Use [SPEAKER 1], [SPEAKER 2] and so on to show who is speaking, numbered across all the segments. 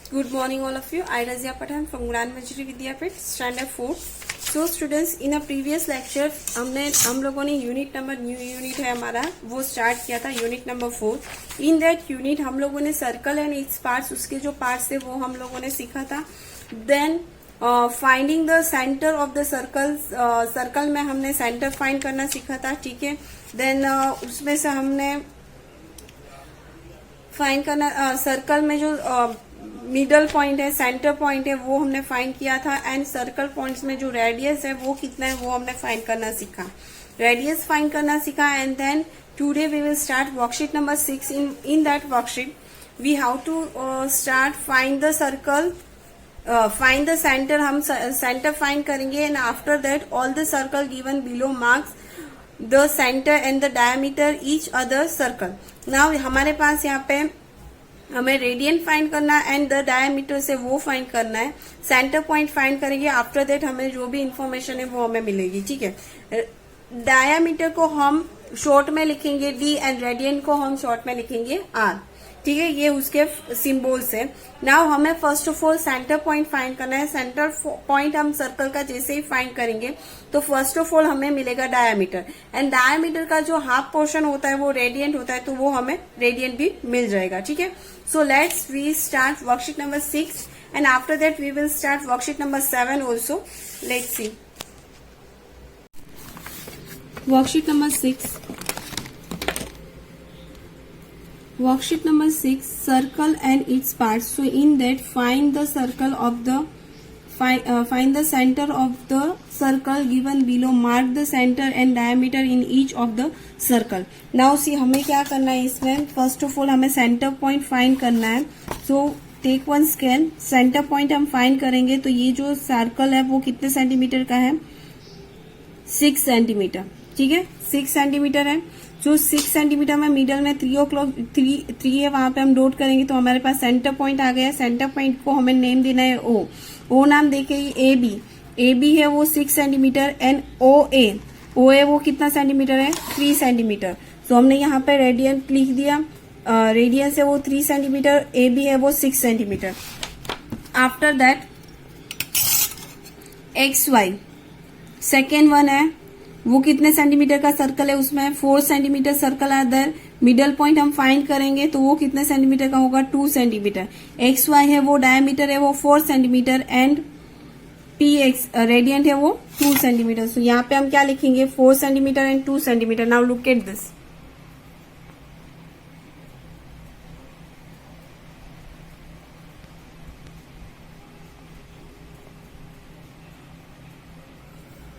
[SPEAKER 1] Good morning all of you. I Razia Pathan from Grand Majori Vidyapit, Standard 4. So students, in a previous lecture हम लोगों ने unit number new unit है हमारा वो start किया था, unit number 4। In that unit हम लोगों ने सर्कल एंड इट्स पार्ट्स, उसके जो पार्ट्स थे वो हम लोगों ने सीखा था। Then finding the centre of the circle, circle में हमने सेंटर फाइंड करना सीखा था, ठीक है। देन उसमें से हमने फाइंड करना सर्कल में जो मिडल पॉइंट है, सेंटर पॉइंट है, वो हमने फाइंड किया था। एंड सर्कल पॉइंट्स में जो रेडियस है वो कितना है वो हमने फाइंड करना सीखा, रेडियस फाइंड करना सीखा। And then today we will start worksheet number 6। In that worksheet we how to start find the circle, find the centre, हम सेंटर फाइंड करेंगे। And after that all the circle given below marks the centre and the diameter each other circle. Now हमारे पास यहाँ पे हमें radian find करना and the diameter से वो फाइंड करना है, सेंटर पॉइंट फाइंड करेंगे। आफ्टर दैट हमें जो भी इंफॉर्मेशन है वो हमें मिलेगी, ठीक है। डायमीटर को हम शॉर्ट में लिखेंगे डी एंड रेडियन को हम शॉर्ट में लिखेंगे आर, ठीक है। ये उसके सिंबल्स है। नाउ हमें first of all centre point find करना है। सेंटर पॉइंट हम सर्कल का जैसे ही फाइंड करेंगे तो फर्स्ट ऑफ ऑल हमें मिलेगा डायमीटर, एंड डायमीटर का जो हाफ पोर्शन होता है वो रेडियंट होता है, तो वो हमें रेडियंट भी मिल जाएगा, ठीक है। So let's we start worksheet number 6 and after that we will start worksheet number 7 also. Let's see worksheet number 6। Worksheet number 6, circle and its parts. So in that, find the circle of the find the center of the circle given below. Mark the center and diameter in each of the circle. Now see हमें क्या करना है इसमें, first of all हमें centre point find करना है। So take one scale, centre point हम find करेंगे। तो ये जो सर्कल है वो कितने सेंटीमीटर का है, 6 सेंटीमीटर, ठीक है, 6 सेंटीमीटर है। जो 6 सेंटीमीटर में मिडल में 3 है, वहां पे हम डॉट करेंगे तो हमारे पास सेंटर पॉइंट आ गया। सेंटर पॉइंट को हमें नेम देना है ओ नाम देके ए बी है वो 6 सेंटीमीटर। एंड ओ ए वो कितना सेंटीमीटर है, 3 सेंटीमीटर। तो हमने यहाँ पे रेडियन लिख दिया, रेडियस है वो 3 सेंटीमीटर, ए बी है वो 6 centimetre. After that X Y second one है, वो कितने सेंटीमीटर का सर्कल है, उसमें 4 centimetre circle other. Middle point हम फाइंड करेंगे तो वो कितने सेंटीमीटर का होगा, 2 सेंटीमीटर। एक्स वाई है वो डायमीटर है वो 4 centimetre and P x radiant है वो 2 सेंटीमीटर। सो यहाँ पे हम क्या लिखेंगे, 4 centimetre and 2 centimetre. Now look at this,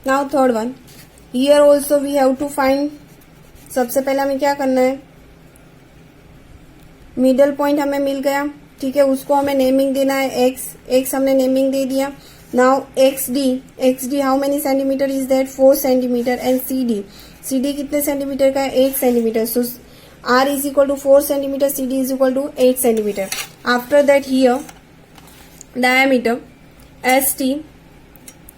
[SPEAKER 1] now third one, here also we have to find. सबसे पहले हमें क्या करना है, मिडल पॉइंट हमें मिल गया, ठीक है, उसको हमें नेमिंग देना है एक्स हमने नेमिंग दे दिया। Now X D how many centimetre is that, 4 centimetre. And C D कितने सेंटीमीटर का है, 8 centimetre. So R is equal to 4 centimetre, C D is equal to 8 centimetre. After that here diameter S T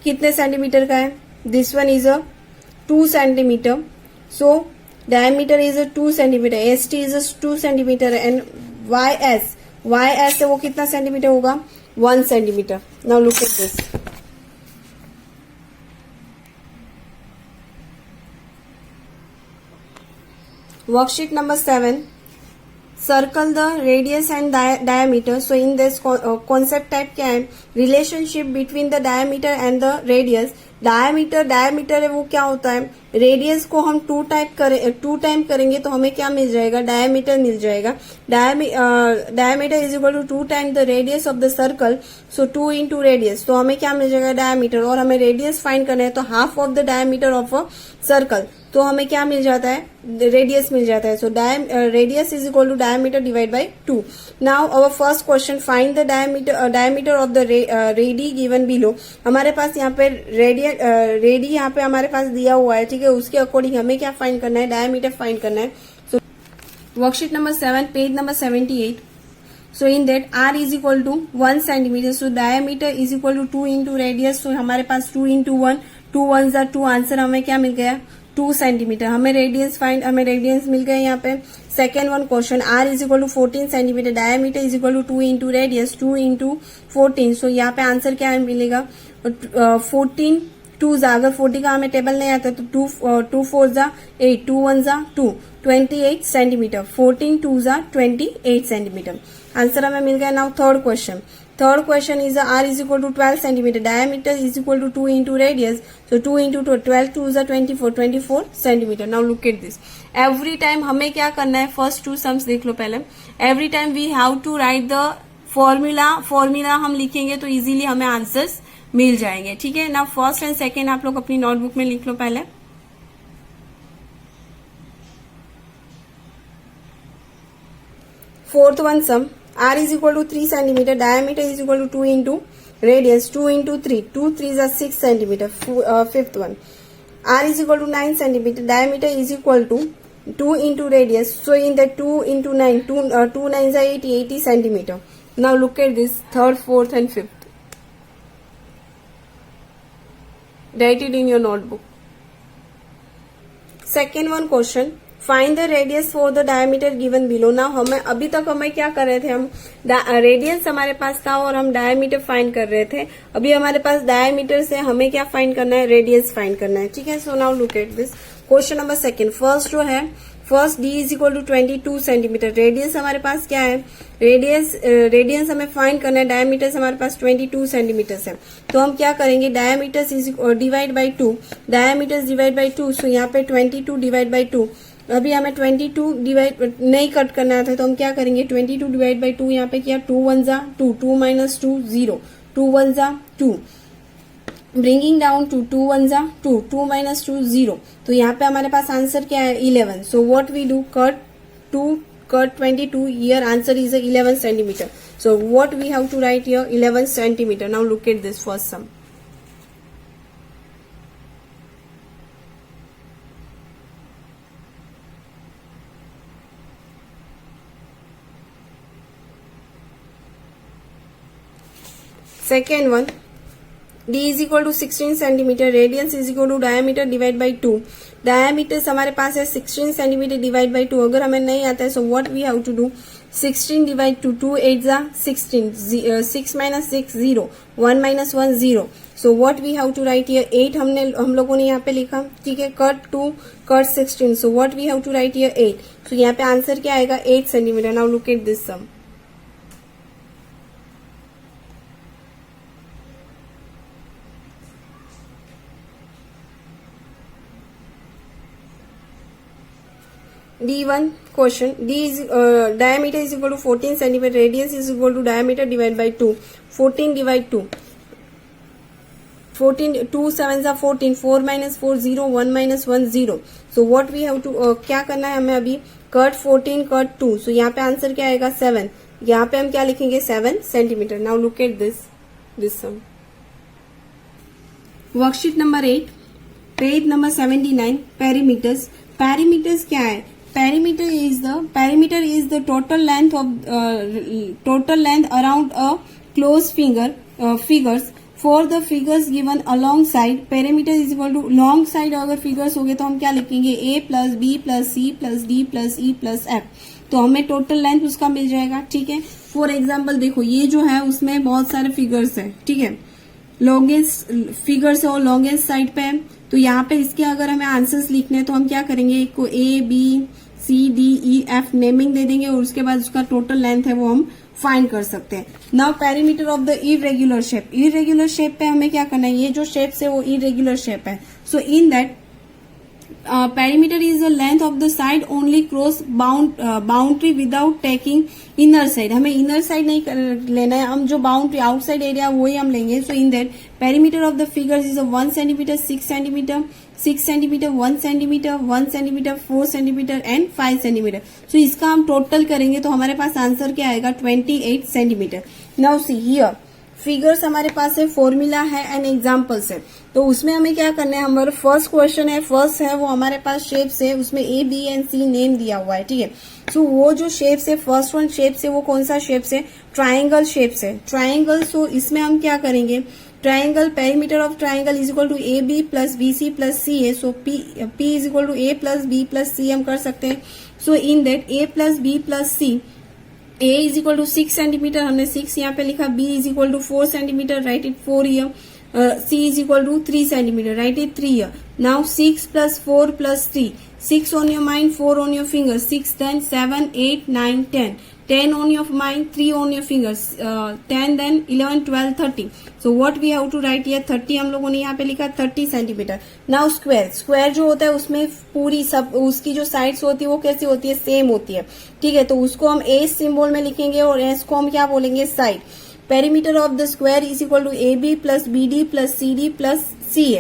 [SPEAKER 1] कितने centimetre का है, this one is a 2 centimeter. So diameter is a 2 centimeter. ST is a 2 centimeter and YS है वो कितना centimetre होगा, 1 centimeter. Now look at this. Worksheet number 7. Circle the radius and diameter. So in this concept type क्या है, relationship between the diameter and the radius. Diameter है वो क्या होता है, रेडियस को हम 2 टाइम करेंगे तो हमें क्या मिल जाएगा, डायमीटर मिल जाएगा। Diameter is equal to 2 time the radius of the circle. So 2 into radius, तो हमें क्या मिल जाएगा, डायमीटर। और हमें रेडियस फाइंड करना है तो half of the diameter of a circle, तो हमें क्या मिल जाता है, रेडियस मिल जाता है। So radius is equal to diameter divide by 2। Now our first question, find the diameter of the radii given below. हमारे पास यहाँ पे रेडी यहाँ पे हमारे पास दिया हुआ है, ठीक है, उसके अकॉर्डिंग हमें क्या फाइंड करना है, डायमीटर फाइंड करना है। So worksheet number 7 page number 78। So in that r is equal to 1 centimetre. So diameter is equal to 2 into radius. So हमारे पास 2 इंटू 1, 2 1 2, आंसर हमें क्या मिल गया, 2 सेंटीमीटर। हमें रेडियंस मिल गए यहाँ पे। Second one question, r is equal to 14 centimetre, diameter is equal to 2 into radius, 2 into 14। So यहाँ पे आंसर क्या है मिलेगा 14 2 जा, अगर 40 का हमें टेबल नहीं आता तो 2 4 जा 8, 2 1 जा 2, 28 सेंटीमीटर। 14 2 जा 28 सेंटीमीटर। आंसर हमें मिल गया। Now third question is r is equal to 12 centimetre, diameter is equal to 2 into radius, so 2 into 12 2 जा 24 centimetre. Now look at this. Every time हमें क्या करना है, फर्स्ट 2 सम्स देख लो पहले। Every time we have to write the formula हम लिखेंगे तो इजीली हमें आंसर्स मिल जाएंगे, ठीक है ना। फर्स्ट एंड सेकेंड आप लोग अपनी नोटबुक में लिख लो पहले। Fourth one sum, r is equal to 3 centimetre, diameter is equal to 2 into radius, 2 into 3, 2 3 जा 6 centimetre. Fifth one, r is equal to 9 centimetre, diameter is equal to 2 into radius, so in the 2 into 9, 2 9 जा 80 centimetre. Now look at this third, fourth and fifth. Write it in your notebook. Second one question, find the radius for the diameter given below. Now हमें अभी तक हमें क्या कर रहे थे, हम रेडियस हमारे पास था और हम डायमीटर फाइंड कर रहे थे। अभी हमारे पास डायमीटर से हमें क्या फाइंड करना है, रेडियस फाइंड करना है, ठीक है। So now look at this question number second. First जो है, first d is equal to 22 centimetre, radius हमारे पास क्या है, रेडियस हमें फाइंड करना है, डायमीटर हमारे पास 22 सेंटीमीटर है। तो हम क्या करेंगे, diameter is divide by 2, diameter divide by 2, सो यहाँ पे 22 डिवाइड बाई 2। अभी हमें 22 डिवाइड नहीं कट करना था तो हम क्या करेंगे, 22 डिवाइड बाई 2 यहाँ पे किया, 2 1 जा 2, 2 माइनस 2 0, 2 1 जा 2, ब्रिंगिंग डाउन टू 2 1 जा 2, 2 माइनस 2 0। तो यहाँ पे हमारे पास आंसर क्या है, 11। So what we do, cut 22, here answer is 11 centimeter. So what we have to write here, 11 centimeter. Now look at this first sum. Second one, d is equal to 16 centimetre, radius is equal to diameter divide by 2। Diameter हमारे पास है 16 centimetre divide by 2। अगर हमें नहीं आता है so what we have to do, 16 divide 2 8 जा 16, 6 minus 6 0, 1 minus 1 0। So what we have to write here, 8 हम लोगों ने यहाँ पे लिखा, ठीक है। Cut 2 cut 16, so what we have to write here 8। सो यहाँ पे आंसर क्या आएगा, 8 centimetre. Now look at this sum. D1 question, D is diameter is equal to 14 centimeter, radius is equal to diameter divided by 2, 14 divide 2, 14 2 7 जा 14, 4 minus 4 0, 1 minus 1 0। so what we have to क्या करना है हमें अभी, cut 14 cut 2, so यहाँ पे answer क्या आएगा 7। यहाँ पे हम क्या लिखेंगे, 7 centimetre. Now look at this sum. Worksheet number 8, page number 79, perimeters क्या है, perimeter is the total length around a closed figures for the figures given along side। perimeter is equal to long side अगर figures हो गए तो हम क्या लिखेंगे, a plus b plus c plus d plus e plus f। तो हमें total length उसका मिल जाएगा, ठीक है। फॉर एग्जाम्पल देखो ये जो है उसमें बहुत सारे फिगर्स है, ठीक है। लॉन्गेस्ट फिगर्स है और लॉन्गेस्ट साइड पे है। तो यहाँ पे इसके अगर हमें आंसर्स लिखने हैं तो हम क्या करेंगे, एक को A B C D E F naming दे देंगे और उसके बाद उसका टोटल लेंथ है वो हम फाइंड कर सकते हैं। Now perimeter of the irregular shape पे हमें क्या करना है, ये जो शेप्स है वो इरेगुलर शेप है। So in that perimeter is the length of the side only cross boundary without taking inner side। हमें inner side नहीं लेना है, हम जो boundary outside area वही हम लेंगे। so in that perimeter of the figures is a 1 centimeter, 6 centimeter, 6 centimeter, 1 centimeter, 1 centimeter, 4 centimeter and 5 centimeter। so इसका हम टोटल करेंगे तो हमारे पास आंसर क्या आएगा, 28 centimetre. now see here figures हमारे पास है, फॉर्मूला है एंड एग्जाम्पल्स है। तो उसमें हमें क्या करना है, हमारा फर्स्ट क्वेश्चन है, फर्स्ट है वो हमारे पास शेप्स है, उसमें A B and C name दिया हुआ है, ठीक है। सो वो जो शेप्स है, फर्स्ट वन शेप्स है वो कौन सा शेप्स है, ट्राइंगल शेप्स है, ट्राइंगल। सो इसमें हम क्या करेंगे, triangle, perimeter of triangle is equal to A B plus B C plus C है. So P is equal to A plus B plus C हम कर सकते हैं. So in that A plus B plus C, A is equal to 6 centimetre, हमने 6 यहाँ पे लिखा. B is equal to 4 centimetre, right it 4 year. C is equal to 3 centimeter, write it 3 here. Now 6 plus 4 plus 3. 6 on your mind, 4 on your fingers. 6, then 7, 8, 9, 10. 10 on your mind, 3 on your fingers. 10, then 11, 12, 13. So what we have to write here? 30 हम लोगों ने यहाँ पे लिखा 30 centimetre. Now square. Square जो होता है उसमें पूरी सब उसकी जो साइड्स होती है वो कैसी होती है? सेम होती है. ठीक है, तो उसको हम A सिंबल में लिखेंगे और S को हम क्या बोलेंगे? Side. Perimeter of the square is equal to AB plus BD plus CD plus CA.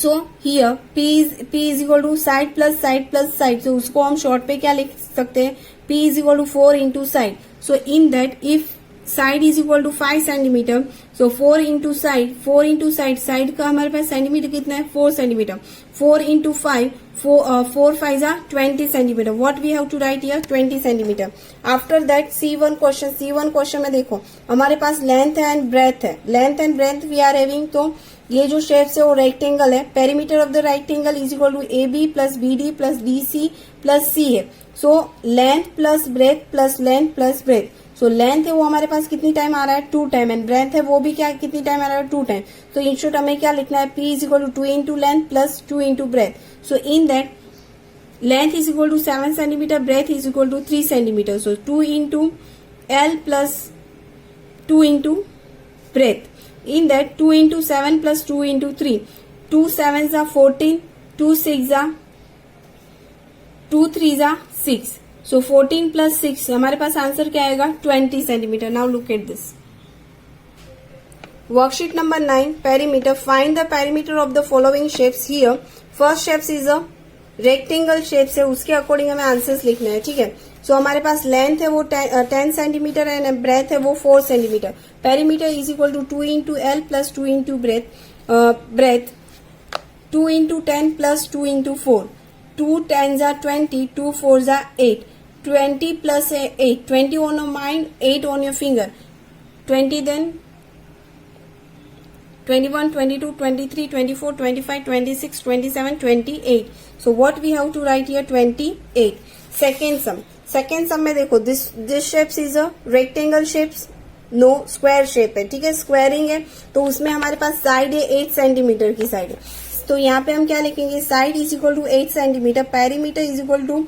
[SPEAKER 1] So here P is equal to side plus side plus side. So उसको हम शॉर्ट पे क्या लिख सकते हैं? P is equal to 4 into side. So in that if side is equal to 5 centimeter, so 4 into side, 4 into side, side का हमारे पास centimetre कितना है? 4 centimetre. 4 into 5, 4 5 are 20 centimeter. What we have to write here? 20 centimeter. After that C1 question में देखो हमारे पास length है and breadth है. Length and breadth we are having. तो ये जो शेप्स है वो रेक्टेंगल है. Perimeter of the rectangle is equal to A B plus B D plus D C plus C है. So length plus breadth plus length plus breadth. So length है वो हमारे पास कितनी टाइम आ रहा है? 2 टाइम. एंड ब्रेथ है वो भी क्या कितनी टाइम आ रहा है? 2 टाइम. तो इन शॉर्ट हमें क्या लिखना है? P is equal to 2 into length plus 2 into breadth. So in that length is equal to 7 centimetre, breadth is equal to 3 centimetre. So 2 into L plus 2 into breadth. In that 2 into 7 plus 2 into 3. 2 7s are 14, 2 6 are 2 3s are 6. So 14 plus 6 हमारे पास answer क्या आएगा? 20 centimetre. Now look at this. Worksheet number 9, perimeter. Find the perimeter of the following shapes here. First shapes is a rectangle shapes है, उसके according हमें answers लिखना है. ठीक है, सो हमारे पास लेंथ है वो 10 सेंटीमीटर एंड ब्रेथ है वो 4 centimetre. Perimeter is equal to 2 into L plus 2 into breadth. 2 into 10 plus 2 into 4. 2 10s are 20, 2 4s are 8. 20 plus 8. 20 on your mind, 8 on your finger. 20 then 21, 22, 23, 24, 25, 26, 27, 28. So what we have to write here? 28. Second sum. Second sum में देखो this shapes is a rectangle shapes, no square shape है. ठीक है, squaring है तो उसमें हमारे पास side है 8 सेंटीमीटर की साइड है. तो यहाँ पे हम क्या लिखेंगे? Side is equal to 8 centimetre. Perimeter is equal to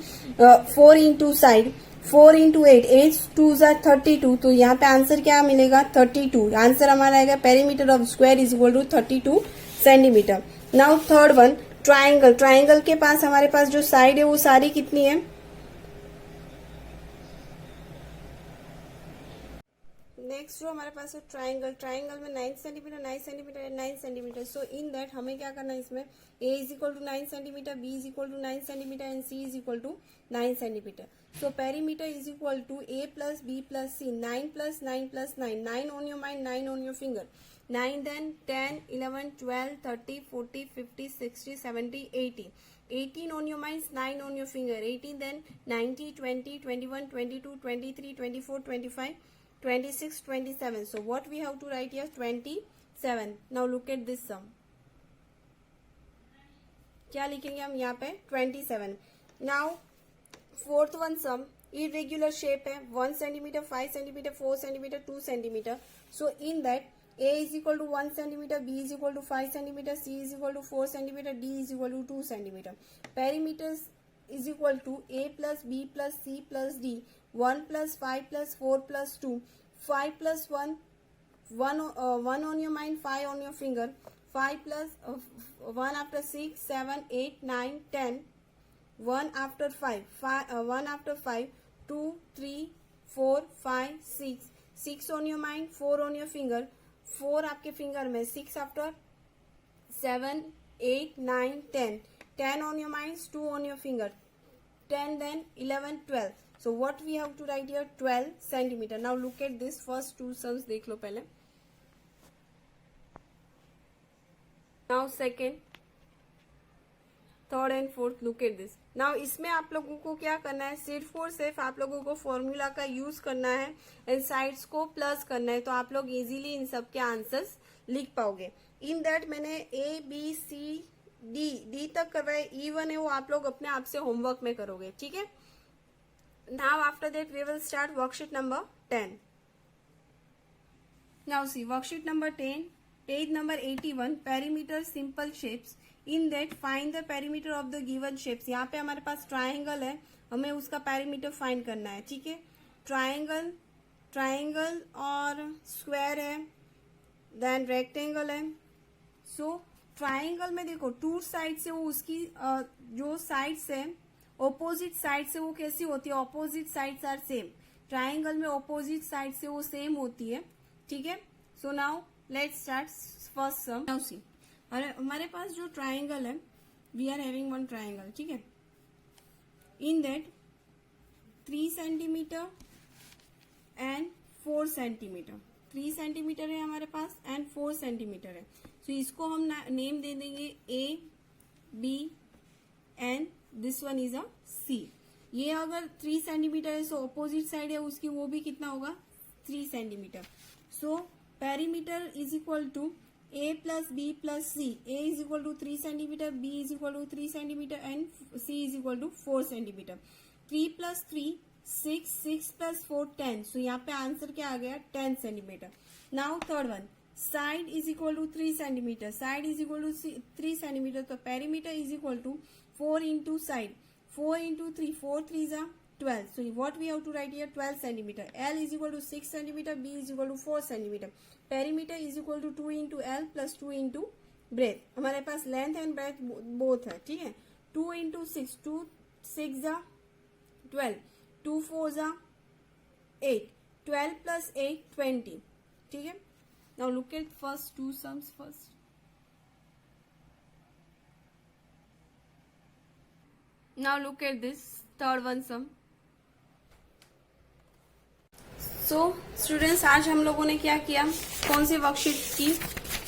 [SPEAKER 1] 4 into side, 4 into 8, 8 2 जार 32. तो यहाँ पे आंसर क्या मिलेगा? 32. आंसर हमारा आएगा perimeter of square is equal to 32 centimetre. Now third one, triangle. Triangle के पास हमारे पास जो साइड है वो सारी कितनी है? नेक्स्ट जो हमारे पास है ट्राइंगल. ट्राइंगल में 9 centimetre, 9 centimetre and 9 centimetre. So in that हमें क्या करना है? इसमें A is equal to 9 centimetre, B is equal to 9 centimetre and C is equal to 9 centimetre. So perimeter is equal to A plus B plus C. 9 plus 9 plus 9. 9 on your mind, 9 on your finger. 9 then 10, 11, 12, 30, 40, 50, 60, 70, 80. 18 on your minds, 9 on your finger. 18 then 90, 20, 21, 22, 23, 24, 25, 26, 27. So what we have to write here? 27. Now look at this sum. क्या लिखेंगे हम यहाँ पे? 27. Now fourth one sum, irregular shape है, 1 centimeter, 5 centimeter, 4 centimeter, 2 centimeter. So in that A is equal to 1 centimeter, B is equal to 5 centimeter, C is equal to 4 centimeter, D is equal to 2 centimeter. Perimeters is equal to A plus B plus C plus D. 1 plus 5 plus 4 plus 2. 5 plus 1, 1 on your mind, 5 on your finger. 5 plus 1 after 6, 7, 8, 9, 10. 1 after 5, 1 after 5, 2, 3, 4, 5, 6. 6 on your mind, 4 on your finger. 4 आपके finger में. 6 after 7, 8, 9, 10. 10 on your mind, 2 on your finger. 10 then 11, 12. So what we have to write here? 12 centimeter. Now look at this first two sums. देख लो पहले. Now second, third and fourth, look at this. Now इसमें आप लोगों को क्या करना है, सिर्फ आप लोगों को फॉर्मूला का यूज करना है एंड साइड्स को प्लस करना है, तो आप लोग इजीली इन सब के आंसर्स लिख पाओगे। इन दैट मैंने ए बी सी डी तक करवाए, E1 है वो आप लोग अपने आप से होमवर्क में करोगे, ठीक है। Now after that we will start worksheet number 10। Now see worksheet number 10, page number 81, perimeter simple shapes. In that find the perimeter of the given shapes. यहाँ पे हमारे पास ट्राइंगल है, हमें उसका पेरीमीटर फाइंड करना है, ठीक है। ट्राइंगल और स्क्वायर है, देन रेक्टेंगल है। सो ट्राइंगल में देखो टू साइड से वो उसकी जो साइड्स है ऑपोजिट साइड से वो कैसी होती है, opposite sides are same. Triangle में ऑपोजिट साइड से वो सेम होती है, ठीक है। So now let's start first sum. Now see हमारे पास जो ट्राइंगल है, we are having one triangle, ठीक है। In that 3 centimetre and 4 centimetre, 3 centimetre है हमारे पास एंड 4 सेंटीमीटर है। तो इसको हम नेम दे देंगे A B and this one is a C. ये अगर 3 सेंटीमीटर है, सो ऑपोजिट साइड है उसकी, वो भी कितना होगा 3 centimetre. So perimeter is equal to A plus B plus C. A is equal to 3 centimetre, B is equal to 3 centimetre and C is equal to 4 centimetre. 3 plus 3 6, 6 plus 4 10। सो यहाँ पे answer क्या आ गया 10 centimetre. Now third one, side is equal to 3 centimetre, side is equal to 3 centimetre, तो perimeter is equal to 4 into side, 4 into 3, 4 3 are 12. So what we have to write here, 12 centimeter. L is equal to 6 centimeter, B is equal to 4 centimeter. Perimeter is equal to 2 into L plus 2 into breadth. हमारे पास length and breath both है, ठीक है। 2 into 6, 2 6 जा 12, 2 4 जा 8, 12 plus 8 20, ठीक है। Now look at first two sums first. Now look at this third one sum. So students, आज हम लोगों ने क्या किया, कौन सी वर्कशीट की,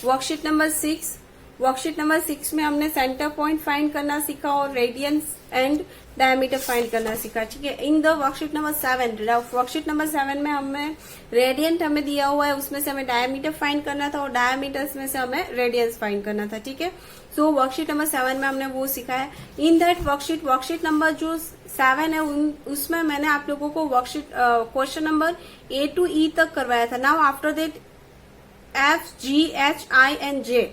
[SPEAKER 1] वर्कशीट नंबर 6। वर्कशीट नंबर 6 में हमने सेंटर पॉइंट फाइंड करना सीखा और रेडियंस एंड डायमीटर फाइंड करना सीखा, ठीक है। In the worksheet number 7, worksheet number 7 में हमें रेडियंट हमें दिया हुआ है, उसमें से हमें डायमीटर फाइंड करना था और डायमीटर में से हमें रेडियंस फाइंड करना था, ठीक है। सो वर्कशीट नंबर 7 में हमने वो सीखा है। इन दैट वर्कशीट नंबर जो 7 है उसमें मैंने आप लोगों को worksheet question number A to E तक करवाया था। Now after that F G H I and J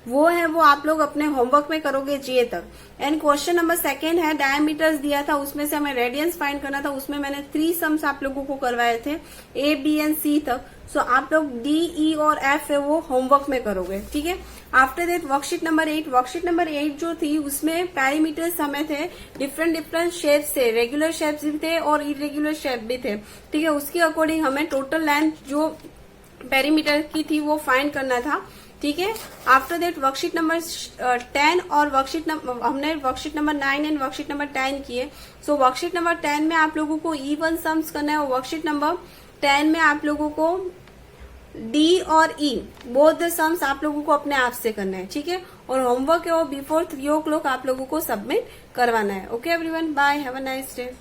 [SPEAKER 1] वो है, वो आप लोग अपने होमवर्क में करोगे J तक। एंड क्वेश्चन नंबर 2 है, डायमीटर्स दिया था, उसमें से हमें रेडियंस फाइंड करना था, उसमें मैंने 3 सम्स आप लोगों को करवाए थे A B and C तक। सो आप लोग D E और F है वो होमवर्क में करोगे, ठीक है। After that worksheet number 8, worksheet number 8 जो थी उसमें पैरामीटर्स हमें थे, डिफरेंट शेप्स थे, रेगुलर शेप्स भी थे और इरेगुलर शेप भी थे, ठीक है। उसके अकॉर्डिंग हमें टोटल लेंथ जो पेरीमीटर की थी वो फाइंड करना था, ठीक है। आफ्टर दैट वर्कशीट नंबर 10 और हमने worksheet number 9 and worksheet number 10 किए। सो वर्कशीट नंबर 10 में आप लोगों को E1 सम्स करना है और वर्कशीट नंबर 10 में आप लोगों को D और E बोथ द सम्स आप लोगों को अपने आप से करना है, ठीक है। और होमवर्क है वो बिफोर 3 o'clock आप लोगों को सबमिट करवाना है। Okay everyone, bye, have a nice day.